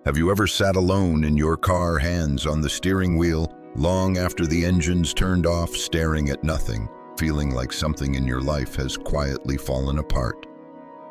Have you ever sat alone in your car, hands on the steering wheel, long after the engine's turned off, staring at nothing, feeling like something in your life has quietly fallen apart?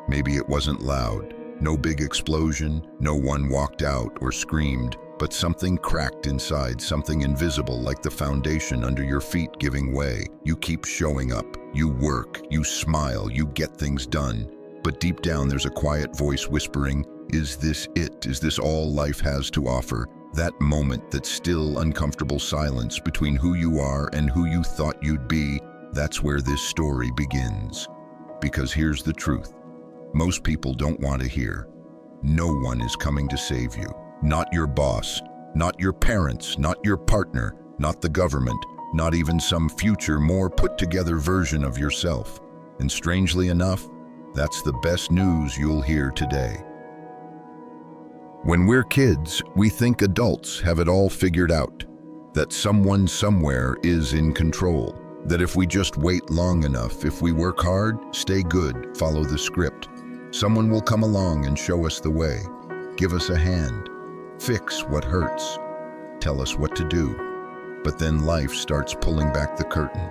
Maybe it wasn't loud, no big explosion, no one walked out or screamed, but something cracked inside, something invisible like the foundation under your feet giving way. You keep showing up, you work, you smile, you get things done. But deep down there's a quiet voice whispering, is this it? Is this all life has to offer? That moment, that still, uncomfortable silence between who you are and who you thought you'd be, that's where this story begins. Because here's the truth. Most people don't want to hear. No one is coming to save you. Not your boss, not your parents, not your partner, not the government, not even some future, more put-together version of yourself. And strangely enough, that's the best news you'll hear today. When we're kids, we think adults have it all figured out, that someone somewhere is in control, that if we just wait long enough, if we work hard, stay good, follow the script, someone will come along and show us the way, give us a hand, fix what hurts, tell us what to do. But then life starts pulling back the curtain.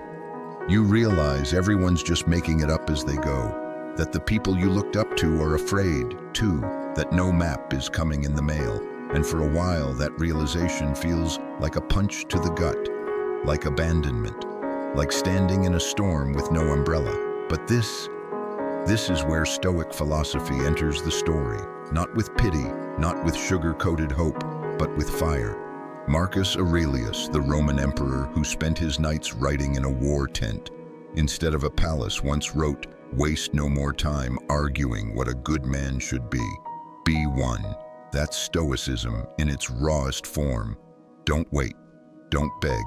You realize everyone's just making it up as they go, that the people you looked up to are afraid, too, that no map is coming in the mail. And for a while, that realization feels like a punch to the gut, like abandonment, like standing in a storm with no umbrella. But this is where Stoic philosophy enters the story, not with pity, not with sugar-coated hope, but with fire. Marcus Aurelius, the Roman emperor who spent his nights writing in a war tent, instead of a palace, once wrote, "Waste no more time arguing what a good man should be. Be one." That's Stoicism in its rawest form. Don't wait, don't beg,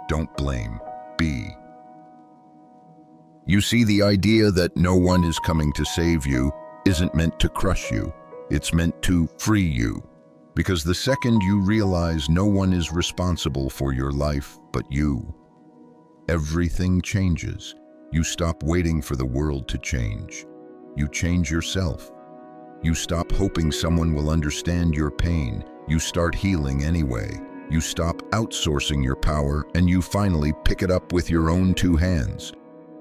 don't blame, be. You see, the idea that no one is coming to save you isn't meant to crush you. It's meant to free you. Because the second you realize no one is responsible for your life but you, everything changes. You stop waiting for the world to change. You change yourself. You stop hoping someone will understand your pain. You start healing anyway. You stop outsourcing your power, and you finally pick it up with your own two hands.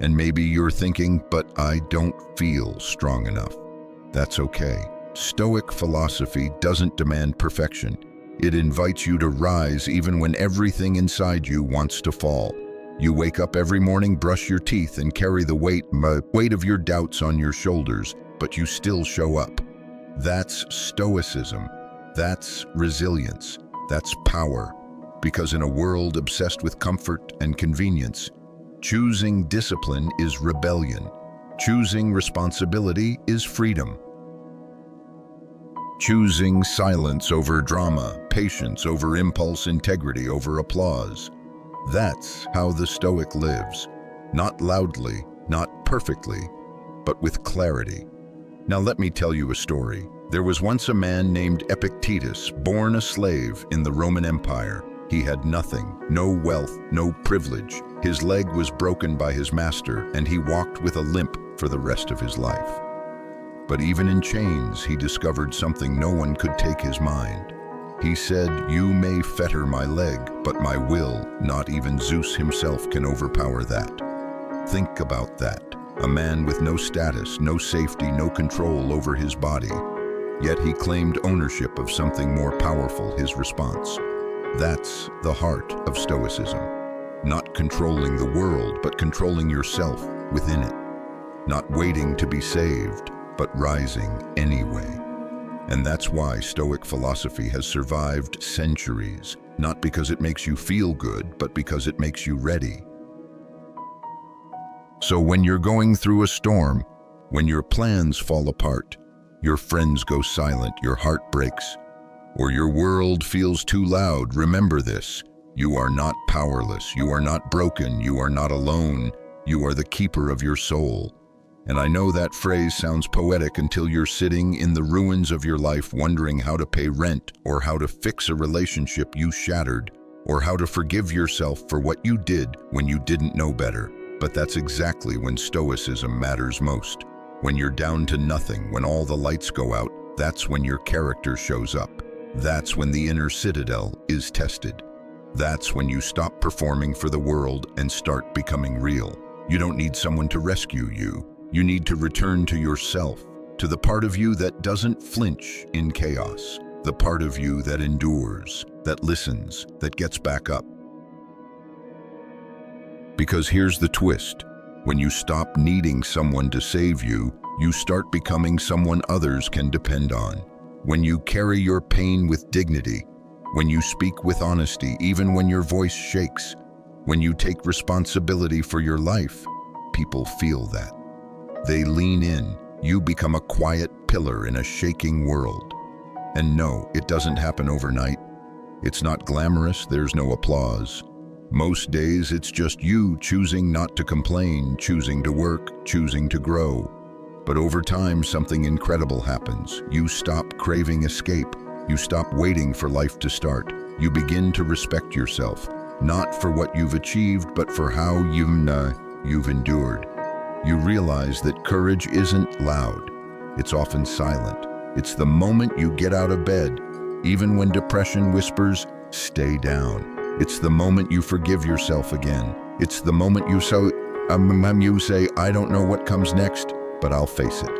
And maybe you're thinking, but I don't feel strong enough. That's okay. Stoic philosophy doesn't demand perfection. It invites you to rise even when everything inside you wants to fall. You wake up every morning, brush your teeth, and carry the weight of your doubts on your shoulders, but you still show up. That's Stoicism. That's resilience. That's power. Because in a world obsessed with comfort and convenience, choosing discipline is rebellion. Choosing responsibility is freedom. Choosing silence over drama, patience over impulse, integrity over applause. That's how the Stoic lives. Not loudly, not perfectly, but with clarity. Now let me tell you a story. There was once a man named Epictetus, born a slave in the Roman Empire. He had nothing, no wealth, no privilege. His leg was broken by his master, and he walked with a limp for the rest of his life. But even in chains, he discovered something no one could take his mind. He said, "You may fetter my leg, but my will, not even Zeus himself can overpower that." Think about that. A man with no status, no safety, no control over his body. Yet he claimed ownership of something more powerful, his response. That's the heart of Stoicism. Not controlling the world, but controlling yourself within it. Not waiting to be saved, but rising anyway. And that's why Stoic philosophy has survived centuries, not because it makes you feel good, but because it makes you ready. So when you're going through a storm, when your plans fall apart, your friends go silent, your heart breaks, or your world feels too loud, remember this. You are not powerless, you are not broken, you are not alone, you are the keeper of your soul. And I know that phrase sounds poetic until you're sitting in the ruins of your life wondering how to pay rent, or how to fix a relationship you shattered, or how to forgive yourself for what you did when you didn't know better. But that's exactly when Stoicism matters most. When you're down to nothing, when all the lights go out, that's when your character shows up. That's when the inner citadel is tested. That's when you stop performing for the world and start becoming real. You don't need someone to rescue you. You need to return to yourself, to the part of you that doesn't flinch in chaos, the part of you that endures, that listens, that gets back up. Because here's the twist. When you stop needing someone to save you, you start becoming someone others can depend on. When you carry your pain with dignity, when you speak with honesty, even when your voice shakes, when you take responsibility for your life, people feel that. They lean in. You become a quiet pillar in a shaking world. And no, it doesn't happen overnight. It's not glamorous, there's no applause. Most days it's just you choosing not to complain, choosing to work, choosing to grow. But over time, something incredible happens. You stop craving escape. You stop waiting for life to start. You begin to respect yourself, not for what you've achieved, but for how you've endured. You realize that courage isn't loud. It's often silent. It's the moment you get out of bed, even when depression whispers, stay down. It's the moment you forgive yourself again. It's the moment you say, I don't know what comes next, but I'll face it.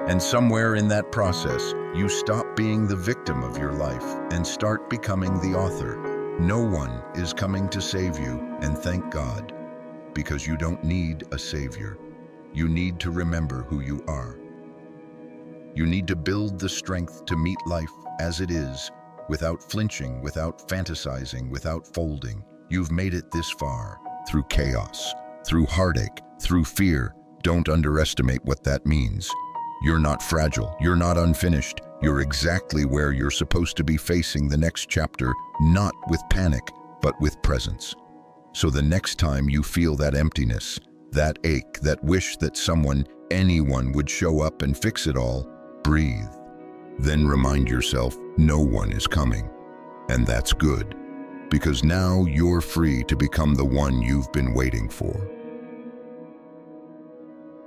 And somewhere in that process, you stop being the victim of your life and start becoming the author. No one is coming to save you, and thank God, because you don't need a savior. You need to remember who you are. You need to build the strength to meet life as it is, without flinching, without fantasizing, without folding. You've made it this far, through chaos, through heartache, through fear. Don't underestimate what that means. You're not fragile, you're not unfinished. You're exactly where you're supposed to be, facing the next chapter, not with panic, but with presence. So the next time you feel that emptiness, that ache, that wish that anyone would show up and fix it all, breathe. Then remind yourself, no one is coming. And that's good, because now you're free to become the one you've been waiting for.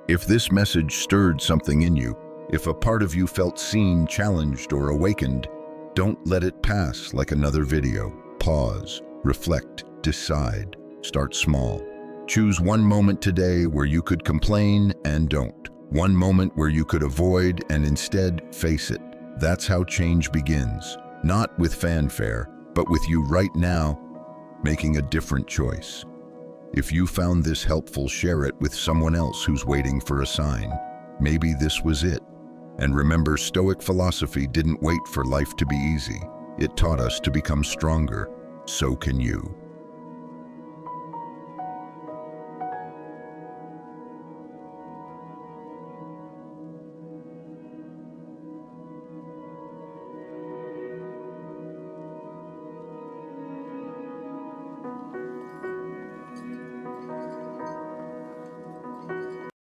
If this message stirred something in you, if a part of you felt seen, challenged, or awakened, don't let it pass like another video. Pause, reflect, decide, start small. Choose one moment today where you could complain and don't. One moment where you could avoid and instead face it. That's how change begins. Not with fanfare, but with you right now, making a different choice. If you found this helpful, share it with someone else who's waiting for a sign. Maybe this was it. And remember, Stoic philosophy didn't wait for life to be easy. It taught us to become stronger. So can you.